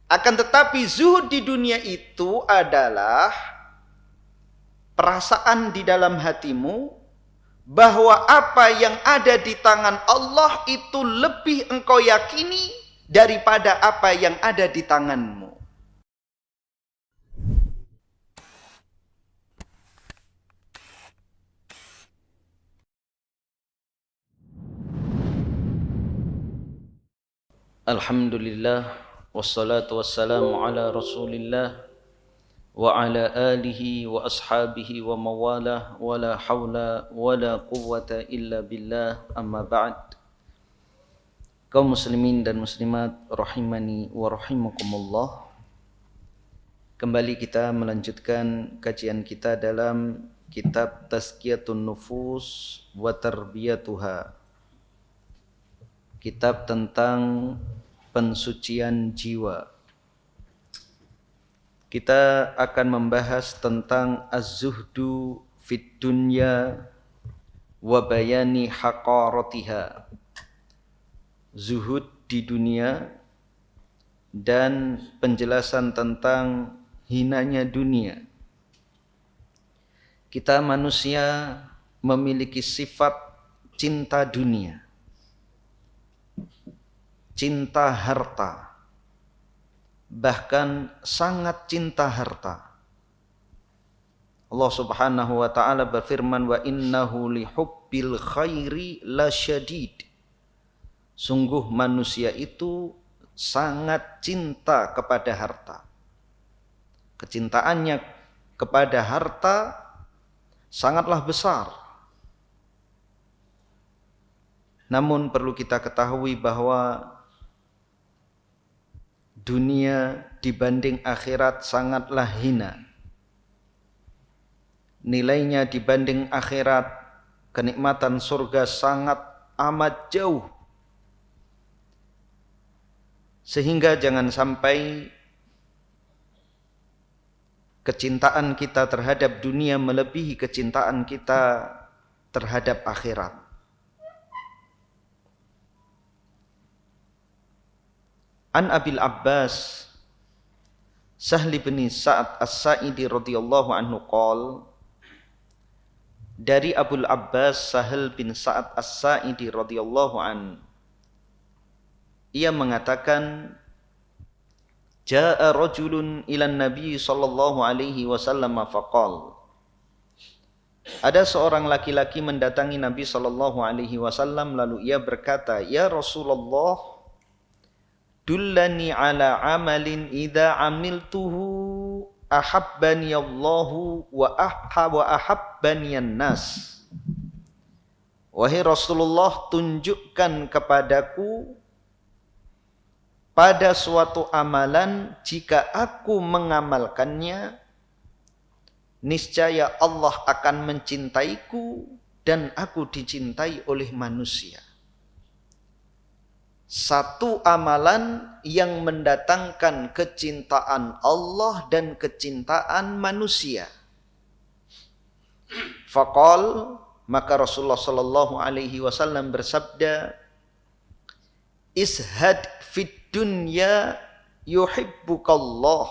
Akan tetapi zuhud di dunia itu adalah perasaan di dalam hatimu bahwa apa yang ada di tangan Allah itu lebih engkau yakini daripada apa yang ada di tanganmu. Alhamdulillah wassalatu wassalamu ala Rasulillah wa ala alihi wa ashabihi wa mawalah wa la hawla wa la quwwata illa billah, amma ba'd. Kaum muslimin dan muslimat rahimani wa rahimakumullah. Kembali kita melanjutkan kajian kita dalam kitab Tazkiyatun Nufus wa Tarbiyatuha, kitab tentang pensucian jiwa. Kita akan membahas tentang az-zuhdu fid dunya wa bayani haqaratiha. Zuhud di dunia dan penjelasan tentang hinanya dunia. Kita manusia memiliki sifat cinta dunia, cinta harta, bahkan sangat cinta harta. Allah Subhanahu wa taala berfirman, wa innahu lihubbil khairi lasyadid. Sungguh manusia itu sangat cinta kepada harta. Kecintaannya kepada harta sangatlah besar. Namun perlu kita ketahui bahwa dunia dibanding akhirat sangatlah hina. Nilainya dibanding akhirat, kenikmatan surga sangat amat jauh. Sehingga jangan sampai kecintaan kita terhadap dunia melebihi kecintaan kita terhadap akhirat. An Abil Abbas Sahl bin Sa'ad As-Sa'idi radhiyallahu anhu qol, dari Abul Abbas Sahl bin Sa'ad As-Sa'idi radhiyallahu anhu, ia mengatakan, jaa rajulun ilan nabi sallallahu alaihi wasallam faqal, ada seorang laki-laki mendatangi Nabi sallallahu alaihi wasallam lalu ia berkata, ya Rasulullah, dullani ala amalin idza amiltuhu ahabbani Allahu wa ahabbani an-nas. Wahai Rasulullah, tunjukkan kepadaku pada suatu amalan, jika aku mengamalkannya niscaya Allah akan mencintaiku dan aku dicintai oleh manusia. Satu amalan yang mendatangkan kecintaan Allah dan kecintaan manusia. Faqal, maka Rasulullah sallallahu alaihi wasallam bersabda, ishad fid dunya yuhibbukallah.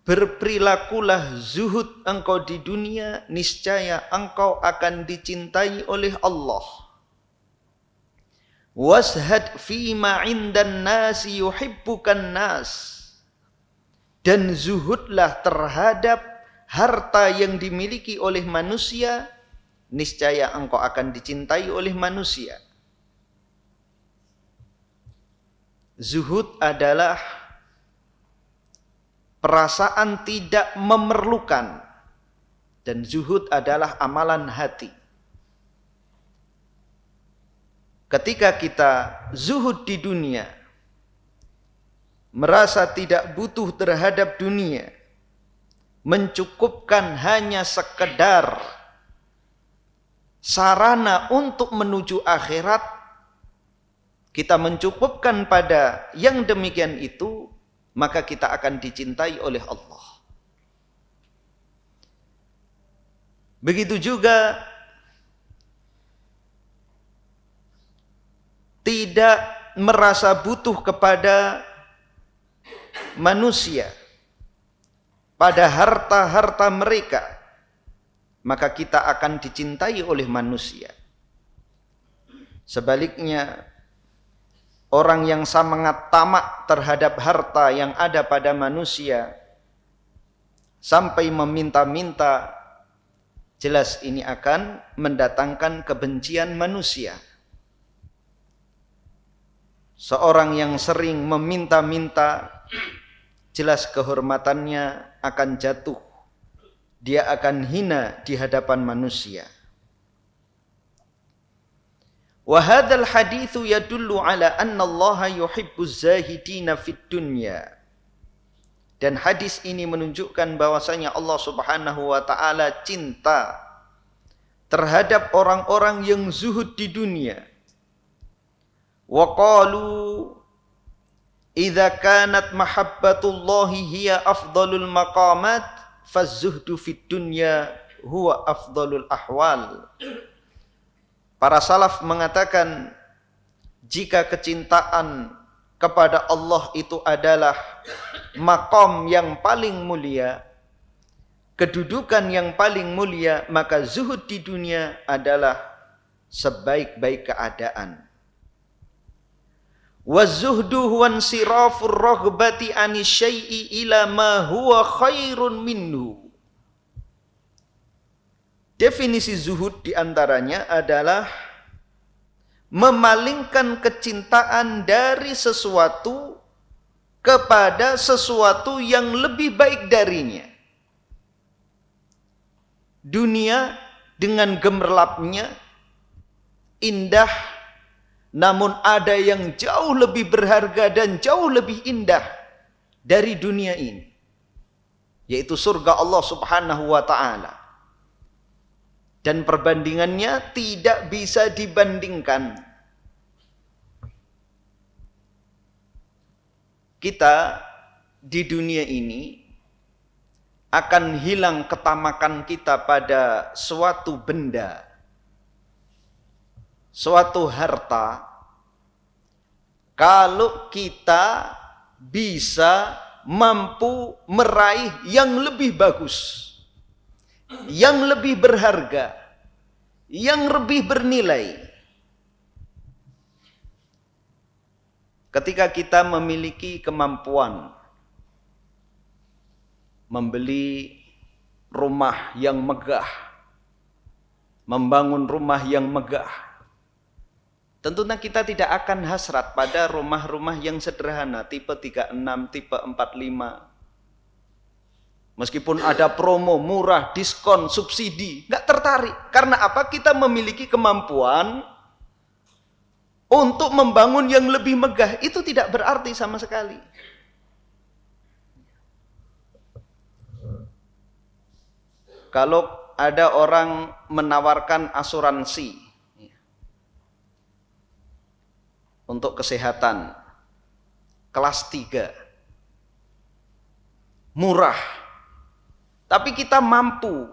Berperilakulah zuhud engkau di dunia, niscaya engkau akan dicintai oleh Allah. Washad fima indan nasi yuhibbukan nas. Dan zuhudlah terhadap harta yang dimiliki oleh manusia, niscaya engkau akan dicintai oleh manusia. Zuhud adalah perasaan tidak memerlukan, dan zuhud adalah amalan hati. Ketika kita zuhud di dunia, merasa tidak butuh terhadap dunia, mencukupkan hanya sekedar sarana untuk menuju akhirat, kita mencukupkan pada yang demikian itu, maka kita akan dicintai oleh Allah. Begitu juga tidak merasa butuh kepada manusia, pada harta-harta mereka, maka kita akan dicintai oleh manusia. Sebaliknya, orang yang sangat tamak terhadap harta yang ada pada manusia sampai meminta-minta, jelas ini akan mendatangkan kebencian manusia. Seorang yang sering meminta-minta, jelas kehormatannya akan jatuh. Dia akan hina di hadapan manusia. Wa hadzal haditsu yadullu ala anna Allah yuhibbuz zahidina fid dunya. Dan hadis ini menunjukkan bahwasanya Allah Subhanahu wa taala cinta terhadap orang-orang yang zuhud di dunia. Wa qalu idza kanat mahabbatullahi hiya afdalul maqamat faz-zuhdu fid dunya huwa afdalul ahwal. Para salaf mengatakan, jika kecintaan kepada Allah itu adalah maqam yang paling mulia, kedudukan yang paling mulia, maka zuhud di dunia adalah sebaik-baik keadaan. Wazuhdu huwa insirafur raghbati ani syai'i ila ma huwa khairun minhu. Definisi zuhud diantaranya adalah memalingkan kecintaan dari sesuatu kepada sesuatu yang lebih baik darinya. Dunia dengan gemerlapnya indah, namun ada yang jauh lebih berharga dan jauh lebih indah dari dunia ini, yaitu surga Allah Subhanahu wa ta'ala. Dan perbandingannya tidak bisa dibandingkan. Kita di dunia ini akan hilang ketamakan kita pada suatu benda, suatu harta, kalau kita bisa mampu meraih yang lebih bagus, yang lebih berharga, yang lebih bernilai. Ketika kita memiliki kemampuan membeli rumah yang megah, membangun rumah yang megah, tentunya kita tidak akan hasrat pada rumah-rumah yang sederhana, tipe 36, tipe 45. Meskipun ada promo, murah, diskon, subsidi, nggak tertarik. Karena apa? Kita memiliki kemampuan untuk membangun yang lebih megah. Itu tidak berarti sama sekali. Kalau ada orang menawarkan asuransi untuk kesehatan kelas 3, murah, tapi kita mampu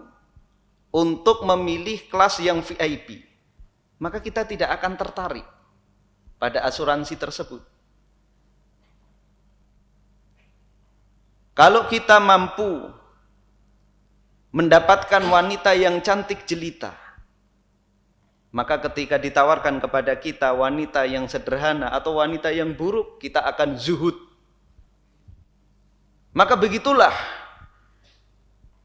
untuk memilih kelas yang VIP, maka kita tidak akan tertarik pada asuransi tersebut. Kalau kita mampu mendapatkan wanita yang cantik jelita, maka ketika ditawarkan kepada kita wanita yang sederhana atau wanita yang buruk, kita akan zuhud. Maka begitulah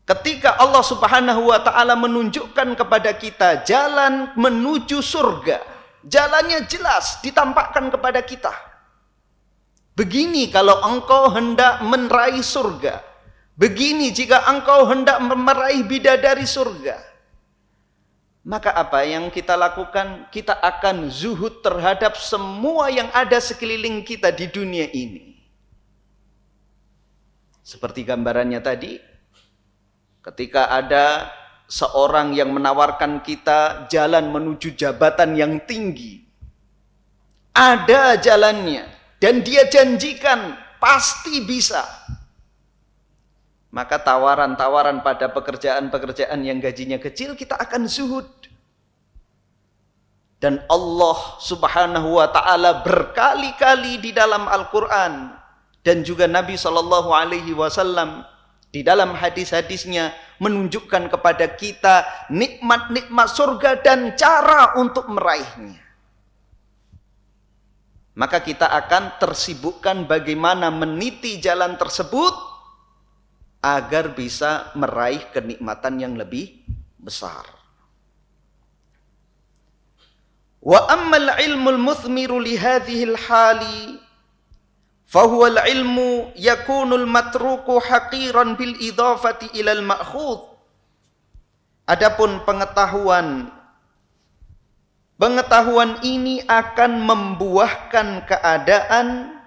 ketika Allah Subhanahu wa ta'ala menunjukkan kepada kita jalan menuju surga, jalannya jelas ditampakkan kepada kita. Begini kalau engkau hendak meraih surga, begini jika engkau hendak meraih bidadari surga. Maka apa yang kita lakukan? Kita akan zuhud terhadap semua yang ada sekeliling kita di dunia ini. Seperti gambarannya tadi, ketika ada seorang yang menawarkan kita jalan menuju jabatan yang tinggi, ada jalannya dan dia janjikan pasti bisa, maka tawaran-tawaran pada pekerjaan-pekerjaan yang gajinya kecil kita akan zuhud. Dan Allah Subhanahu wa taala berkali-kali di dalam Al-Qur'an dan juga Nabi sallallahu alaihi wasallam di dalam hadis-hadisnya menunjukkan kepada kita nikmat-nikmat surga dan cara untuk meraihnya. Maka kita akan tersibukkan bagaimana meniti jalan tersebut agar bisa meraih kenikmatan yang lebih besar. Wa ammal ilmul muthmiru li hadhil hali fahuwa al-ilmu yakunul matruku haqiran bil idhafati ilal ma'khudh. Adapun pengetahuan ini akan membuahkan keadaan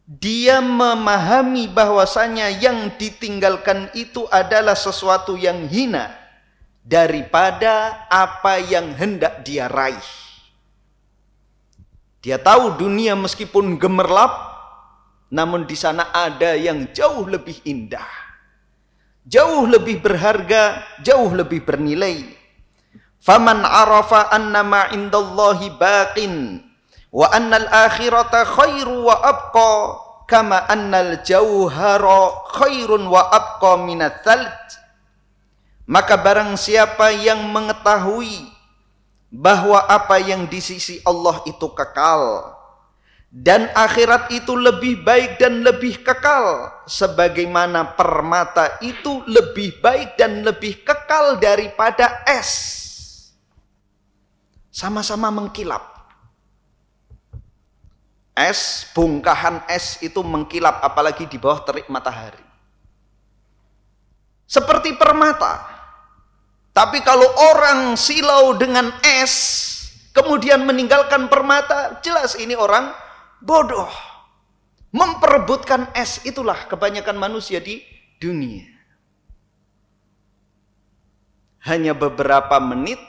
dia memahami bahwasanya yang ditinggalkan itu adalah sesuatu yang hina daripada apa yang hendak dia raih. Dia tahu dunia meskipun gemerlap, namun di sana ada yang jauh lebih indah, jauh lebih berharga, jauh lebih bernilai. Faman arafa anna ma indallahi baqin wa annal akhirata khairu wa abqa kama annal jauhara khairun wa abqa minat thalj. Maka barang siapa yang mengetahui bahwa apa yang di sisi Allah itu kekal dan akhirat itu lebih baik dan lebih kekal, sebagaimana permata itu lebih baik dan lebih kekal daripada es, sama-sama mengkilap. Es, bongkahan es itu mengkilap apalagi di bawah terik matahari, seperti permata. Tapi kalau orang silau dengan es, kemudian meninggalkan permata, jelas ini orang bodoh. Memperebutkan es, itulah kebanyakan manusia di dunia. Hanya beberapa menit,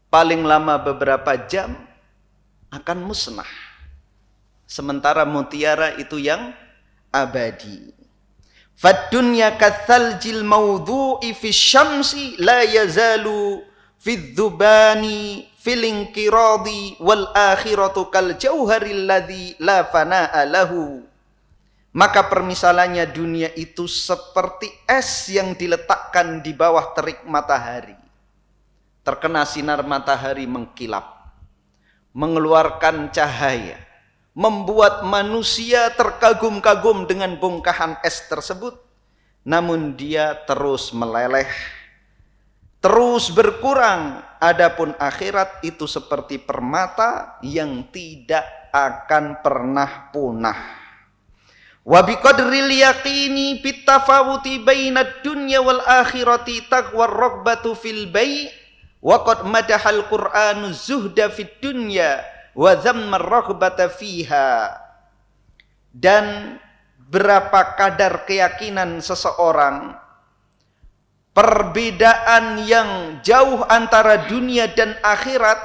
paling lama beberapa jam, akan musnah. Sementara mutiara itu yang abadi. Fad-dunya kathaljil mawdu'i fi syamsi la yazalu fi dhubani fil inqiradi wal akhiratu kal jauharil ladzi la fana'a lahu. Maka permisalannya dunia itu seperti es yang diletakkan di bawah terik matahari. Terkena sinar matahari mengkilap, mengeluarkan cahaya, membuat manusia terkagum-kagum dengan bongkahan es tersebut, namun dia terus meleleh, terus berkurang. Adapun akhirat itu seperti permata yang tidak akan pernah punah. Wa biqadril yaqini bitafawuti bainad dunya wal akhirati taqwa ar-raghbatu fil bai' wa qad madahal Qur'anu zuhda fid dunya wa dhamma ar-raghbata fiha. Dan berapa kadar keyakinan seseorang, perbedaan yang jauh antara dunia dan akhirat,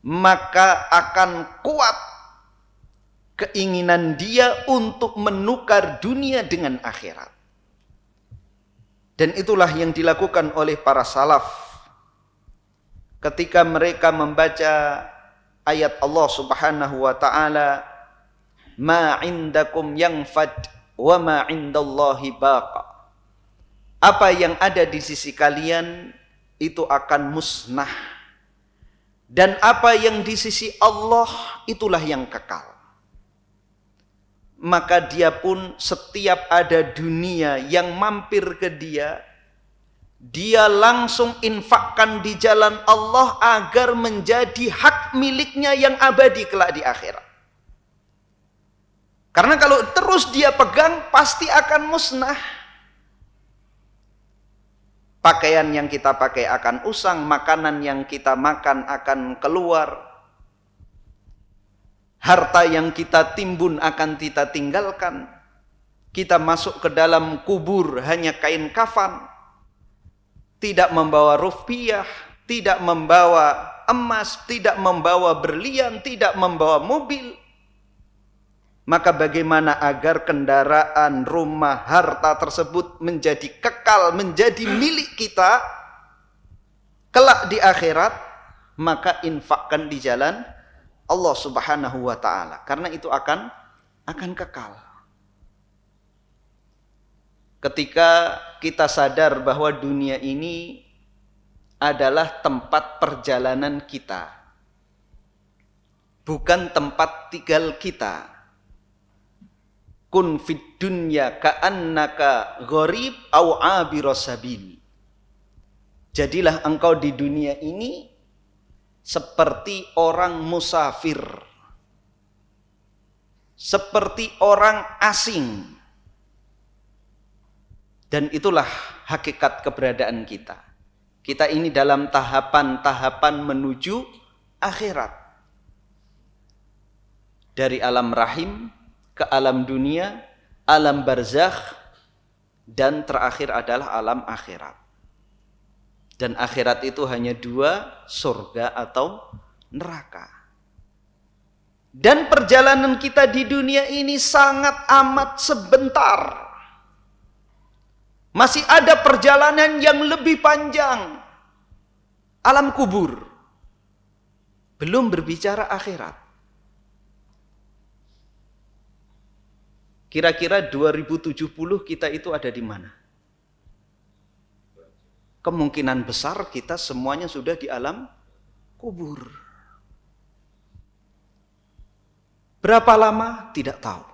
maka akan kuat keinginan dia untuk menukar dunia dengan akhirat. Dan itulah yang dilakukan oleh para salaf ketika mereka membaca ayat Allah Subhanahu wa ta'ala, ma indakum yanfad wa ma indallahi baqa. Apa yang ada di sisi kalian itu akan musnah, dan apa yang di sisi Allah itulah yang kekal. Maka dia pun setiap ada dunia yang mampir ke dia, dia langsung infakkan di jalan Allah agar menjadi hak miliknya yang abadi kelak di akhirat. Karena kalau terus dia pegang pasti akan musnah. Pakaian yang kita pakai akan usang, makanan yang kita makan akan keluar, harta yang kita timbun akan kita tinggalkan. Kita masuk ke dalam kubur hanya kain kafan, tidak membawa rupiah, tidak membawa emas, tidak membawa berlian, tidak membawa mobil. Maka bagaimana agar kendaraan, rumah, harta tersebut menjadi kekal, menjadi milik kita? kelak di akhirat, maka infakkan di jalan Allah Subhanahu wa taala, karena itu akan kekal. Ketika kita sadar bahwa dunia ini adalah tempat perjalanan kita, bukan tempat tinggal kita. Kun fid dunya ka'annaka gharib au abiras sabil. Jadilah engkau di dunia ini seperti orang musafir, seperti orang asing. Dan itulah hakikat keberadaan kita. Kita ini dalam tahapan-tahapan menuju akhirat. Dari alam rahim ke alam dunia, alam barzakh, dan terakhir adalah alam akhirat. Dan akhirat itu hanya dua, surga atau neraka. Dan perjalanan kita di dunia ini sangat amat sebentar. Masih ada perjalanan yang lebih panjang. Alam kubur. Belum berbicara akhirat. Kira-kira 2070 kita itu ada di mana? Kemungkinan besar kita semuanya sudah di alam kubur. Berapa lama? Tidak tahu.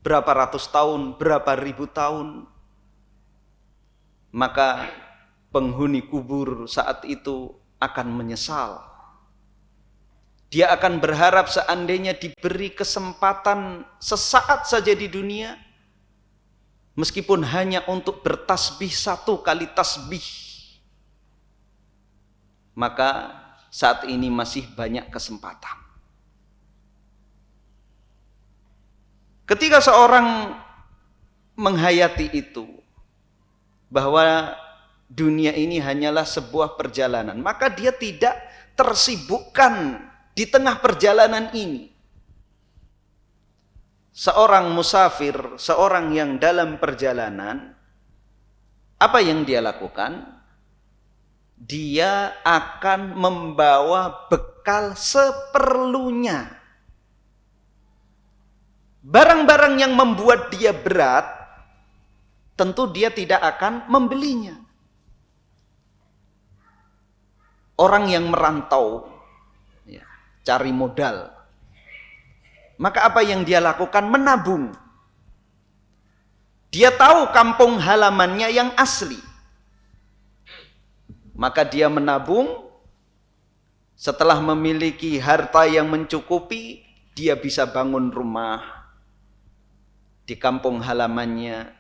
Berapa ratus tahun, berapa ribu tahun. Maka penghuni kubur saat itu akan menyesal. Dia akan berharap seandainya diberi kesempatan sesaat saja di dunia, meskipun hanya untuk bertasbih 1 kali tasbih, maka saat ini masih banyak kesempatan. Ketika seorang menghayati itu, bahwa dunia ini hanyalah sebuah perjalanan, maka dia tidak tersibukkan di tengah perjalanan ini. Seorang musafir, seorang yang dalam perjalanan, apa yang dia lakukan? Dia akan membawa bekal seperlunya. Barang-barang yang membuat dia berat, tentu dia tidak akan membelinya. Orang yang merantau, ya, cari modal, maka apa yang dia lakukan? Menabung. Dia tahu kampung halamannya yang asli, maka dia menabung. Setelah memiliki harta yang mencukupi, dia bisa bangun rumah di kampung halamannya.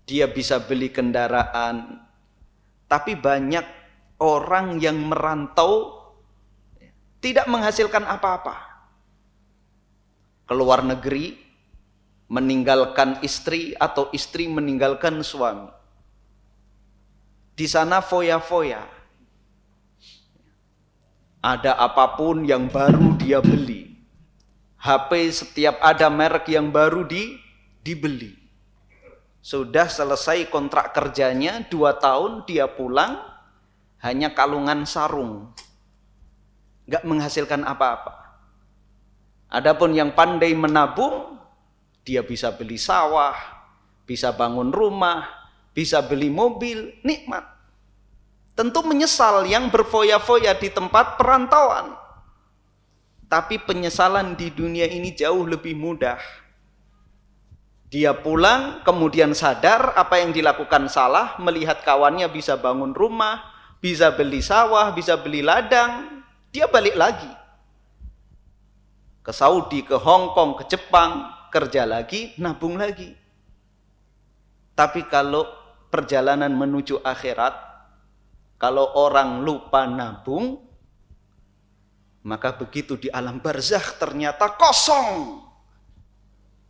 Dia bisa beli kendaraan. Tapi banyak orang yang merantau tidak menghasilkan apa-apa. Keluar negeri, meninggalkan istri atau istri meninggalkan suami. Di sana foya-foya. Ada apapun yang baru dia beli. HP setiap ada merek yang baru dibeli. Sudah selesai kontrak kerjanya 2 tahun, dia pulang hanya kalungan sarung, nggak menghasilkan apa-apa. Adapun yang pandai menabung, dia bisa beli sawah, bisa bangun rumah, bisa beli mobil, nikmat. Tentu menyesal yang berfoya-foya di tempat perantauan, tapi penyesalan di dunia ini jauh lebih mudah. Dia pulang, kemudian sadar apa yang dilakukan salah, melihat kawannya bisa bangun rumah, bisa beli sawah, bisa beli ladang, dia balik lagi. Ke Saudi, ke Hong Kong, ke Jepang, kerja lagi, nabung lagi. Tapi kalau perjalanan menuju akhirat, kalau orang lupa nabung, maka begitu di alam barzakh ternyata kosong.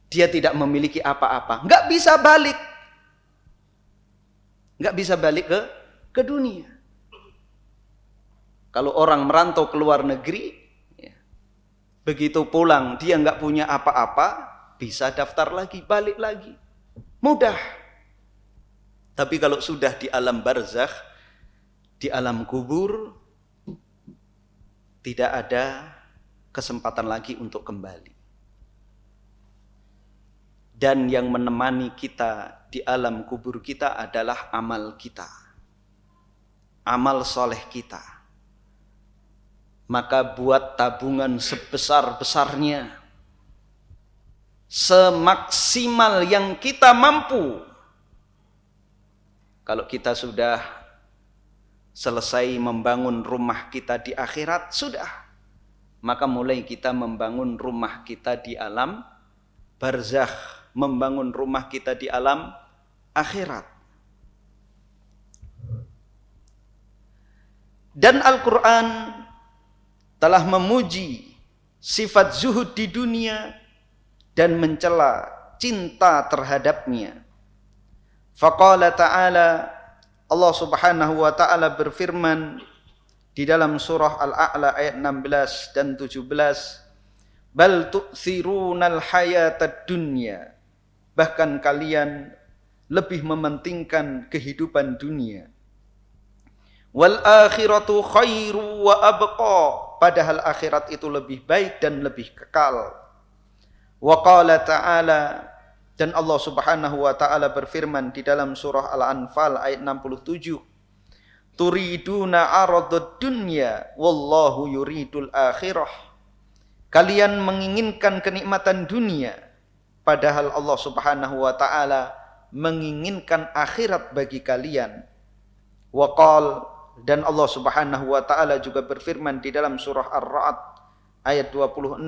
Dia tidak memiliki apa-apa, nggak bisa balik, nggak bisa balik ke dunia. Kalau orang merantau ke luar negeri, ya, begitu pulang dia nggak punya apa-apa, bisa daftar lagi, balik lagi, mudah. Tapi kalau sudah di alam barzakh, di alam kubur tidak ada kesempatan lagi untuk kembali. Dan yang menemani kita di alam kubur kita adalah amal kita, amal soleh kita. Maka buat tabungan sebesar-besarnya, semaksimal yang kita mampu. Kalau kita sudah selesai membangun rumah kita di akhirat, sudah. Maka mulai kita membangun rumah kita di alam barzakh, membangun rumah kita di alam akhirat. Dan Al-Quran telah memuji sifat zuhud di dunia dan mencela cinta terhadapnya. Faqala ta'ala, Allah subhanahu wa ta'ala berfirman di dalam surah Al-A'la ayat 16 dan 17, bal tu'thirunal hayatad dunya, bahkan kalian lebih mementingkan kehidupan dunia. Wal akhiratu khairu wa abqa, padahal akhirat itu lebih baik dan lebih kekal. Wa qala ta'ala, dan Allah subhanahu wa ta'ala berfirman di dalam surah Al-Anfal ayat 67, turiduna aradud dunya wallahu yuridul akhirah, kalian menginginkan kenikmatan dunia padahal Allah subhanahu wa ta'ala menginginkan akhirat bagi kalian. Wa qala, dan Allah subhanahu wa ta'ala juga berfirman di dalam surah Ar-Ra'd ayat 26,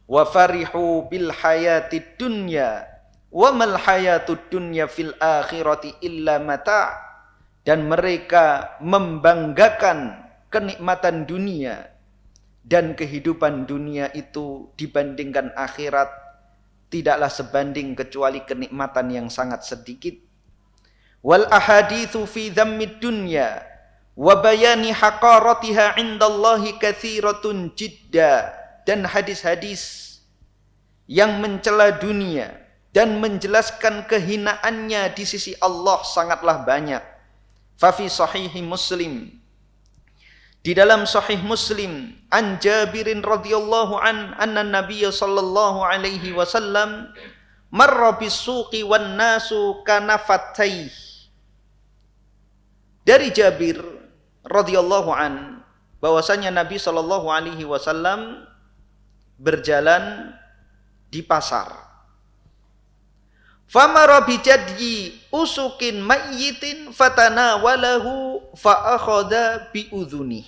wa farihu bil hayatid dunya wa mal hayatud dunya fil akhirati illa mata', dan mereka membanggakan kenikmatan dunia, dan kehidupan dunia itu dibandingkan akhirat tidaklah sebanding kecuali kenikmatan yang sangat sedikit. Wal ahaditsu fi dhammid dunya wa bayani haqaratiha indallahi katsiratun jidda, dan hadis-hadis yang mencela dunia dan menjelaskan kehinaannya di sisi Allah sangatlah banyak. Fa fi sahihi Muslim, di dalam sahih Muslim, an Jabirin radhiyallahu anna Nabiy sallallahu alaihi wasallam marra bis-suqi wan nasu kanafatayh. Dari Jabir radhiyallahu an, bahwasanya Nabi sallallahu alaihi wasallam berjalan di pasar. Famara bijadyi usukin mayyitin fatanawalahu fa akhadha bi udhuni.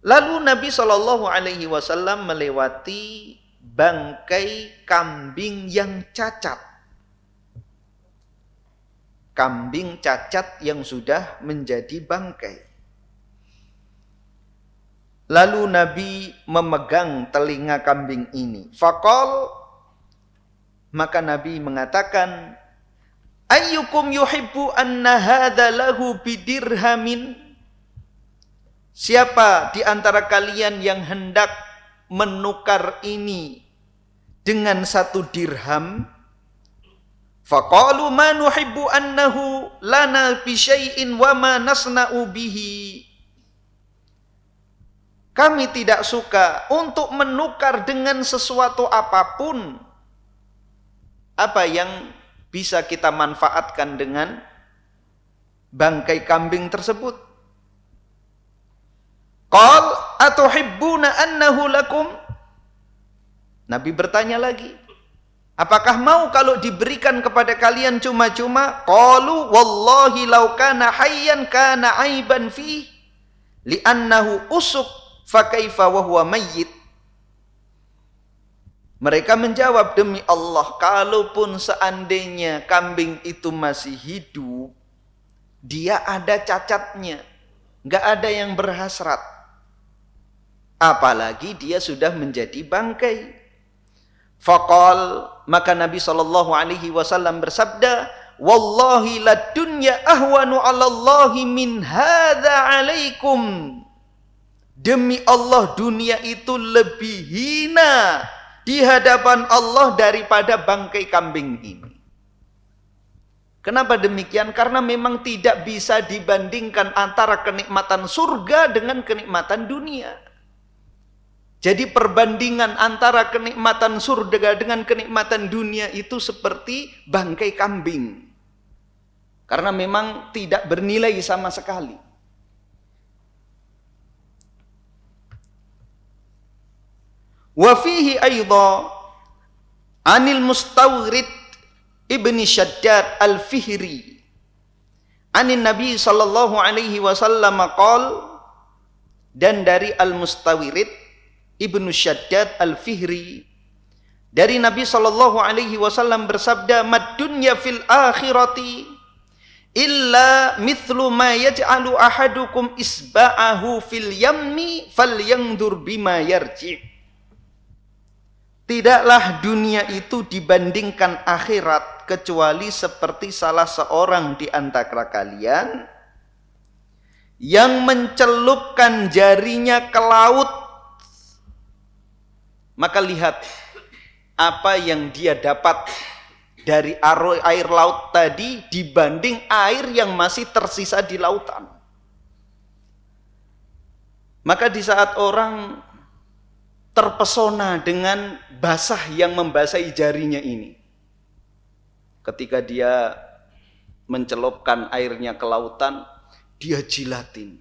Lalu Nabi sallallahu alaihi wasallam melewati bangkai kambing yang cacat. Kambing cacat yang sudah menjadi bangkai. Lalu Nabi memegang telinga kambing ini. Faqal, maka Nabi mengatakan, ayyukum yuhibbu anna hadza lahu bidirhamin? Siapa di antara kalian yang hendak menukar ini dengan 1 dirham? Faqalu ma nuhibbu annahu lana bi syai'in wa ma nasna'u bihi. Kami tidak suka untuk menukar dengan sesuatu apapun. Apa yang bisa kita manfaatkan dengan bangkai kambing tersebut? Qal atuhibbuna annahu lakum? Nabi bertanya lagi, apakah mau kalau diberikan kepada kalian cuma-cuma? Qalu wallahi law kana hayyan kana aiban fi li'annahu usuk fa kaifa wa huwa mayyit. Mereka menjawab, demi Allah, kalaupun seandainya kambing itu masih hidup, dia ada cacatnya, nggak ada yang berhasrat. Apalagi dia sudah menjadi bangkai. Faqal, maka Nabi SAW bersabda, wallahi ladunya ahwanu 'alallahi min hadza 'alaikum. Demi Allah, dunia itu lebih hina di hadapan Allah daripada bangkai kambing ini. Kenapa demikian? Karena memang tidak bisa dibandingkan antara kenikmatan surga dengan kenikmatan dunia. Jadi perbandingan antara kenikmatan surga dengan kenikmatan dunia itu seperti bangkai kambing. Karena memang tidak bernilai sama sekali. Wa fihi aidha anil Mustawrid ibni Shaddad al-Fihri anin Nabi sallallahu alaihi wasallam qol, dan dari al-Mustawrid ibnu Shaddad al-Fihri dari Nabi sallallahu alaihi wasallam bersabda, mad dunya fil akhirati illa mithlu ma yaj'alu ahadukum isba'ahu fil yammi falyanzur bima yarji'. Tidaklah dunia itu dibandingkan akhirat kecuali seperti salah seorang di antara kalian yang mencelupkan jarinya ke laut, maka lihat apa yang dia dapat dari air laut tadi dibanding air yang masih tersisa di lautan. Maka di saat orang terpesona dengan basah yang membasahi jarinya ini, ketika dia mencelupkan airnya ke lautan, dia jilatin,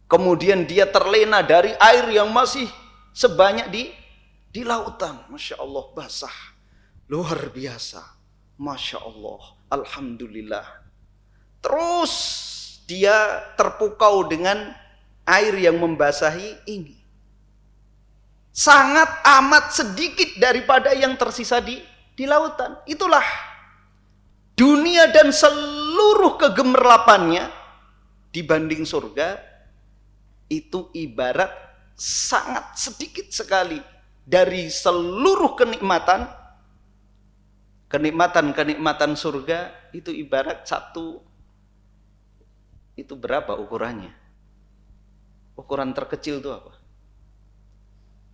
kemudian dia terlena dari air yang masih sebanyak di lautan. Masya Allah, basah, luar biasa, Masya Allah, Alhamdulillah. Terus dia terpukau dengan air yang membasahi ini, sangat amat sedikit daripada yang tersisa di lautan. Itulah dunia dan seluruh kegemerlapannya dibanding surga, itu ibarat sangat sedikit sekali dari seluruh kenikmatan surga. Itu ibarat satu, itu berapa ukurannya? Ukuran terkecil itu apa?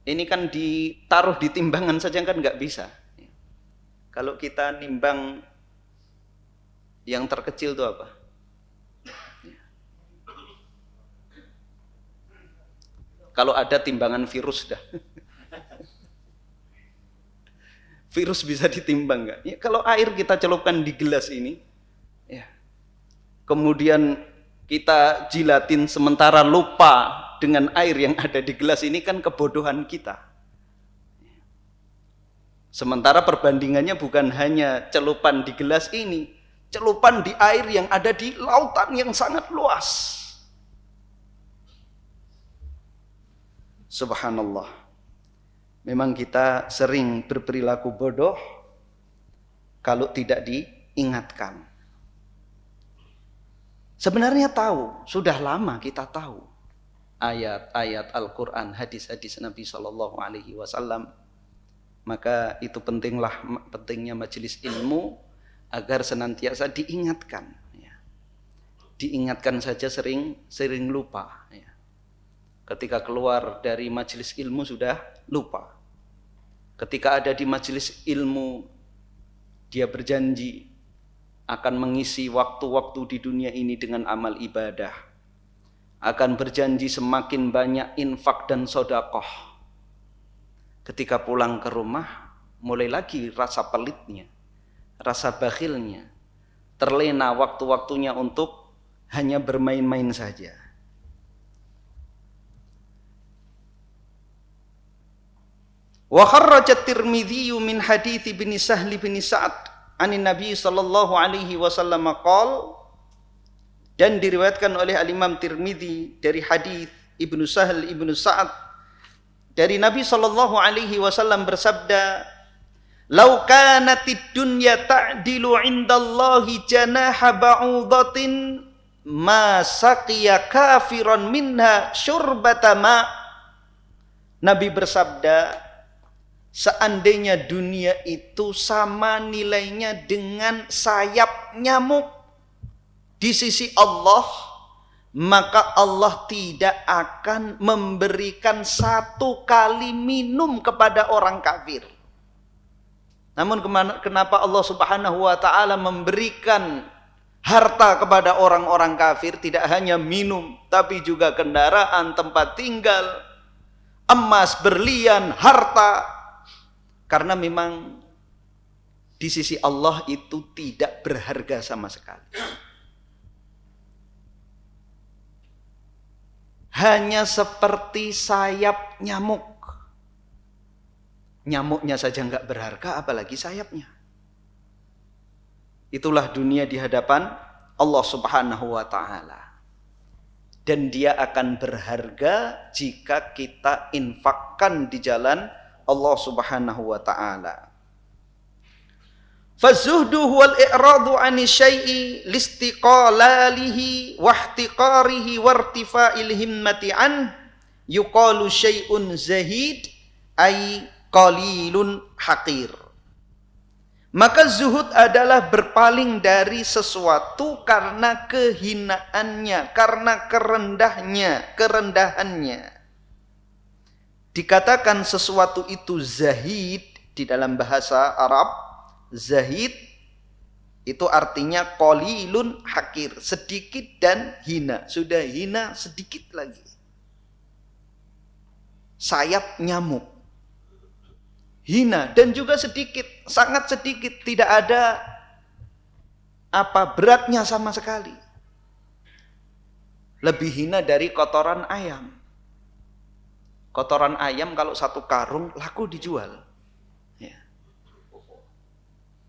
Ini kan ditaruh di timbangan saja kan nggak bisa. Kalau kita nimbang yang terkecil itu apa? Kalau ada timbangan virus dah. Virus bisa ditimbang nggak? Ya, kalau air kita celupkan di gelas ini, ya, kemudian kita jilatin sementara lupa dengan air yang ada di gelas ini, kan kebodohan kita. Sementara perbandingannya bukan hanya celupan di gelas ini, celupan di air yang ada di lautan yang sangat luas. Subhanallah. Memang kita sering berperilaku bodoh kalau tidak diingatkan. Sebenarnya tahu, sudah lama kita tahu ayat-ayat Al-Quran, hadis-hadis Nabi Shallallahu Alaihi Wasallam. Maka itu pentingnya majelis ilmu agar senantiasa diingatkan. Ya. Diingatkan saja sering lupa. Ya. Ketika keluar dari majelis ilmu sudah lupa. Ketika ada di majelis ilmu, dia berjanji akan mengisi waktu-waktu di dunia ini dengan amal ibadah, akan berjanji semakin banyak infak dan sedekah. Ketika pulang ke rumah, mulai lagi rasa pelitnya, rasa bakhilnya, terlena waktu-waktunya untuk hanya bermain-main saja. Wa kharraja Tirmidzi min hadits bin Sahl bin Sa'ad anin Nabi sallallahu alaihi wasallam qol, dan diriwayatkan oleh al-Imam Tirmidzi dari hadis Ibnu Sahl Ibnu Sa'ad dari Nabi sallallahu alaihi wasallam bersabda, "Lau kanatid dunya ta'dilu 'indallahi janaha ba'udatin ma saqiya kafiran minha syurbata ma." Nabi bersabda, seandainya dunia itu sama nilainya dengan sayap nyamuk di sisi Allah, maka Allah tidak akan memberikan satu kali minum kepada orang kafir. Namun kenapa Allah Subhanahu wa taala memberikan harta kepada orang-orang kafir? Tidak hanya minum, tapi juga kendaraan, tempat tinggal, emas, berlian, harta. Karena memang di sisi Allah itu tidak berharga sama sekali. Hanya seperti sayap nyamuk. Nyamuknya saja enggak berharga, apalagi sayapnya. Itulah dunia di hadapan Allah Subhanahu wa taala. Dan dia akan berharga jika kita infakkan di jalan Allah Subhanahu wa taala. Fazuhdu huwal i'radu 'ani syai'i listiqalalihi wa ihtiqarihi wa irtifa'il himmati an yuqalu syai'un zahid ay qalilun haqir. Maka zuhud adalah berpaling dari sesuatu karena kehinaannya, karena kerendahannya. Dikatakan sesuatu itu zahid di dalam bahasa Arab, zahid itu artinya qalilun haqir, sedikit dan hina. Sudah hina sedikit lagi. Sayap nyamuk, hina dan juga sedikit, sangat sedikit, tidak ada beratnya sama sekali. Lebih hina dari kotoran ayam. Kotoran ayam kalau satu karung laku dijual. Ya.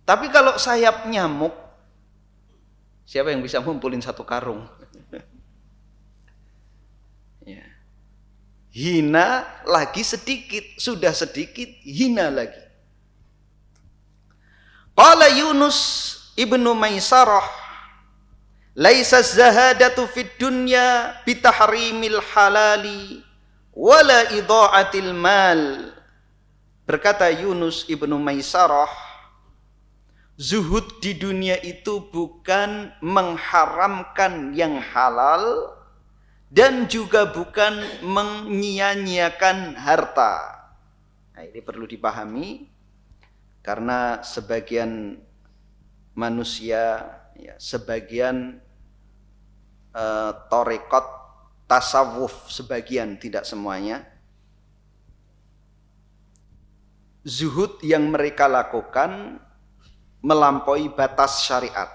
Tapi kalau sayap nyamuk, siapa yang bisa ngumpulin satu karung? Ya. Hina lagi sedikit, sudah sedikit hina lagi. Qala Yunus ibnu Maisarah, laisa zahadatu fid dunya bitahrimil halali wala idha'atil mal. Berkata Yunus ibnu Maisarah, zuhud di dunia itu bukan mengharamkan yang halal dan juga bukan menyia-nyiakan harta. Nah, ini perlu dipahami karena sebagian manusia, ya, sebagian tarekat tasawuf, sebagian, tidak semuanya, zuhud yang mereka lakukan melampaui batas syariat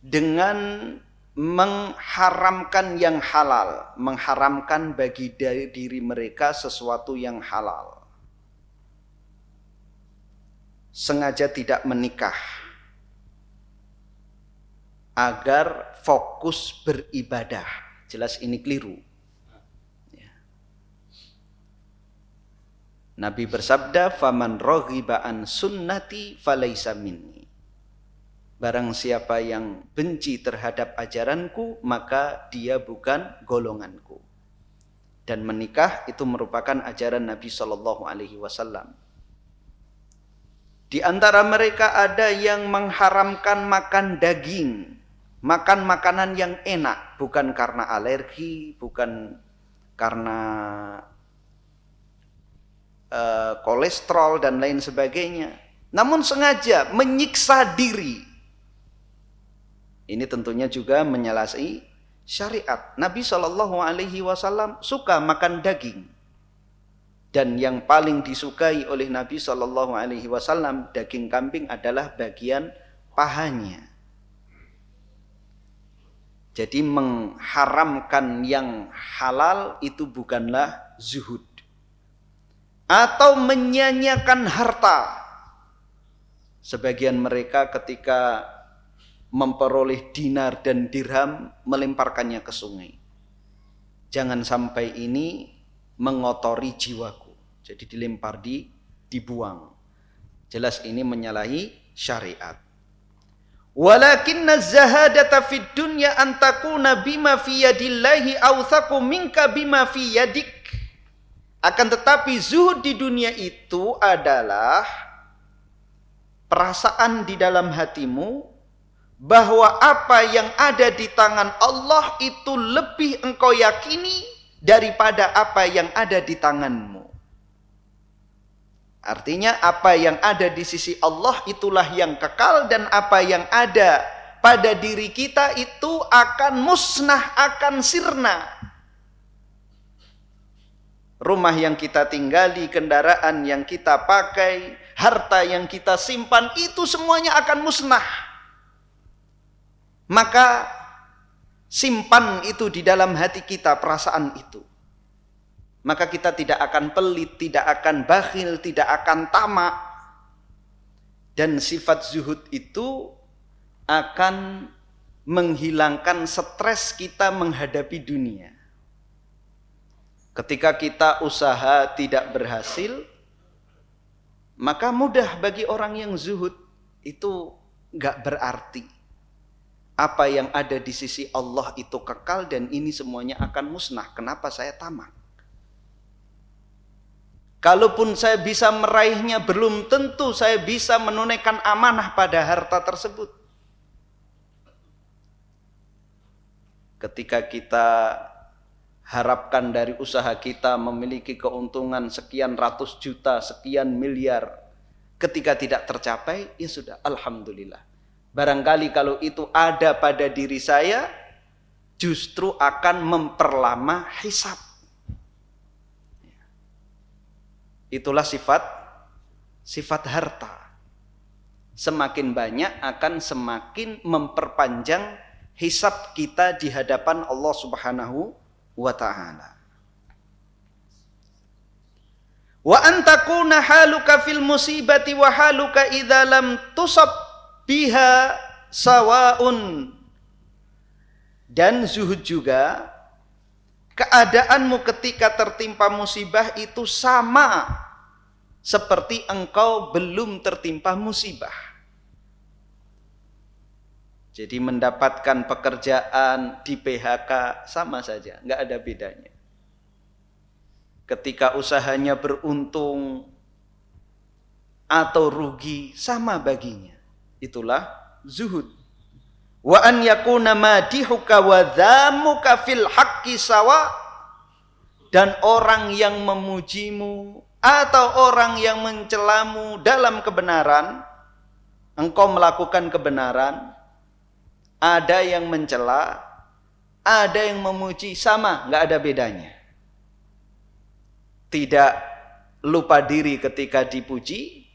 dengan mengharamkan yang halal, mengharamkan bagi diri mereka sesuatu yang halal. Sengaja tidak menikah agar fokus beribadah. Jelas ini keliru. Nabi bersabda, "Faman raghiba an sunnati falaisa minni." Barang siapa yang benci terhadap ajaranku, maka dia bukan golonganku. Dan menikah itu merupakan ajaran Nabi Shallallahu Alaihi Wasallam. Di antara mereka ada yang mengharamkan makan daging, makan makanan yang enak, bukan karena alergi, bukan karena kolesterol dan lain sebagainya, namun sengaja menyiksa diri. Ini tentunya juga menyalahi syariat. Nabi Shallallahu Alaihi Wasallam suka makan daging, dan yang paling disukai oleh Nabi Shallallahu Alaihi Wasallam daging kambing adalah bagian pahanya. Jadi mengharamkan yang halal itu bukanlah zuhud. Atau menyia-nyiakan harta. Sebagian mereka ketika memperoleh dinar dan dirham melemparkannya ke sungai. Jangan sampai ini mengotori jiwaku. Jadi dilempar, dibuang. Jelas ini menyalahi syariat. Walakinna zahadata fid dunya an takuna bima fi yadillahi awthaqu minka bima fi yadik. Akan tetapi zuhud di dunia itu adalah perasaan di dalam hatimu bahwa apa yang ada di tangan Allah itu lebih engkau yakini daripada apa yang ada di tanganmu. Artinya apa yang ada di sisi Allah itulah yang kekal, dan apa yang ada pada diri kita itu akan musnah, akan sirna. Rumah yang kita tinggali, kendaraan yang kita pakai, harta yang kita simpan, itu semuanya akan musnah. Maka simpan itu di dalam hati kita, perasaan itu. Maka kita tidak akan pelit, tidak akan bakhil, tidak akan tamak. Dan sifat zuhud itu akan menghilangkan stres kita menghadapi dunia. Ketika kita usaha tidak berhasil, maka mudah bagi orang yang zuhud. Itu gak berarti. Apa yang ada di sisi Allah itu kekal dan ini semuanya akan musnah. Kenapa saya tamak? Kalaupun saya bisa meraihnya, belum tentu saya bisa menunaikan amanah pada harta tersebut. Ketika kita harapkan dari usaha kita memiliki keuntungan sekian ratus juta, sekian miliar, ketika tidak tercapai, ya sudah, alhamdulillah. Barangkali kalau itu ada pada diri saya, justru akan memperlama hisab. Itulah sifat harta. Semakin banyak akan semakin memperpanjang hisab kita di hadapan Allah Subhanahu wa ta'ala. Wa antakuna haluka fil musibati wa haluka idza lam tusab biha sawaun. Dan zuhud juga, keadaanmu ketika tertimpa musibah itu sama seperti engkau belum tertimpa musibah. Jadi mendapatkan pekerjaan di PHK sama saja, nggak ada bedanya. Ketika usahanya beruntung atau rugi, sama baginya. Itulah zuhud. Wa an yakuna madihuka wa dhamuka fil haqqi sawa. Dan orang yang memujimu atau orang yang mencelamu dalam kebenaran, engkau melakukan kebenaran, ada yang mencela, ada yang memuji, sama, nggak ada bedanya. Tidak lupa diri ketika dipuji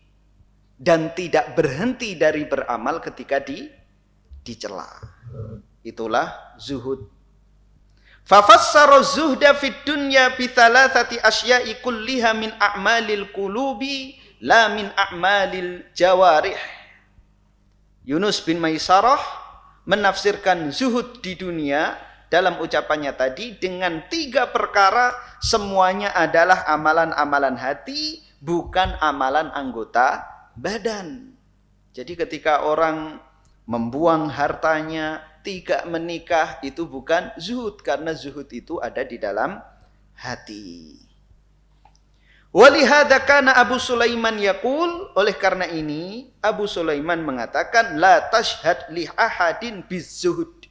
dan tidak berhenti dari beramal ketika dicela. Itulah zuhud. Fafassara zuhda fid dunya bi thalathati asya'i kulliha min a'malil qulubi la min a'malil jawarih. Yunus bin Maisarah menafsirkan zuhud di dunia dalam ucapannya tadi dengan 3 perkara, semuanya adalah amalan-amalan hati, bukan amalan anggota badan. Jadi ketika orang membuang hartanya, tidak menikah, itu bukan zuhud, karena zuhud itu ada di dalam hati. Walihada kana Abu Sulaiman yaqul, oleh karena ini Abu Sulaiman mengatakan, la tashhad li ahadin bizuhud.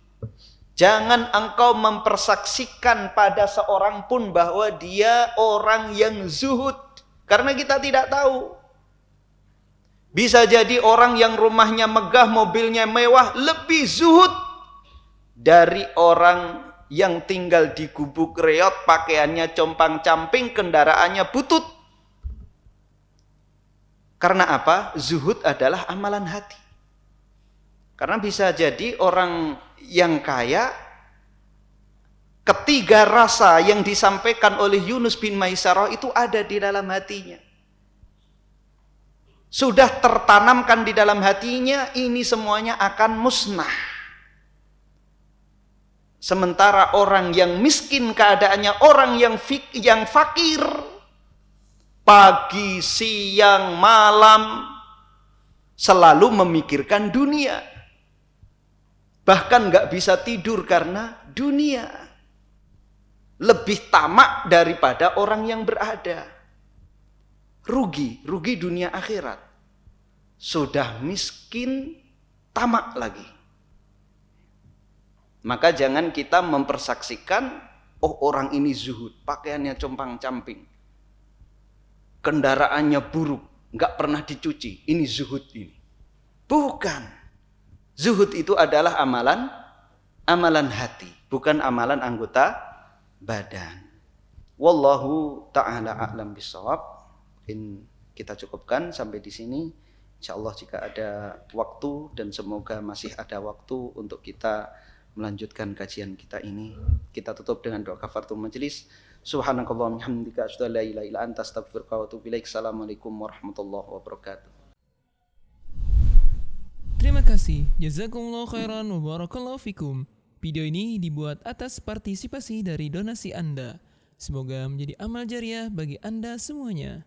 Jangan engkau mempersaksikan pada seorang pun bahwa dia orang yang zuhud, karena kita tidak tahu. Bisa jadi orang yang rumahnya megah, mobilnya mewah, lebih zuhud dari orang yang tinggal di gubuk reot, pakaiannya compang-camping, kendaraannya butut. Karena apa? Zuhud adalah amalan hati. Karena bisa jadi orang yang kaya, ketiga rasa yang disampaikan oleh Yunus bin Maisarah itu ada di dalam hatinya. Sudah tertanamkan di dalam hatinya, ini semuanya akan musnah. Sementara orang yang miskin keadaannya, orang yang fakir, pagi, siang, malam selalu memikirkan dunia. Bahkan gak bisa tidur karena dunia. Lebih tamak daripada orang yang berada. Rugi dunia akhirat. Sudah miskin, tamak lagi. Maka jangan kita mempersaksikan, oh orang ini zuhud, pakaiannya compang-camping, kendaraannya buruk, nggak pernah dicuci. Ini zuhud ini. Bukan. Zuhud itu adalah amalan hati, bukan amalan anggota badan. Wallahu ta'ala a'lam bishawab. Mungkin kita cukupkan sampai di sini. Insyaallah jika ada waktu, dan semoga masih ada waktu untuk kita melanjutkan kajian kita ini, kita tutup dengan doa kafaratul majelis. Subhanakallahumma hamdika asyhadu an la ilaha illa anta astaghfiruka wa atubu ilaik. Assalamualaikum warahmatullahi wabarakatuh. Terima kasih. Jazakumullah khairan wa barakallahu fikum. Video ini dibuat atas partisipasi dari donasi Anda. Semoga menjadi amal jariah bagi Anda semuanya.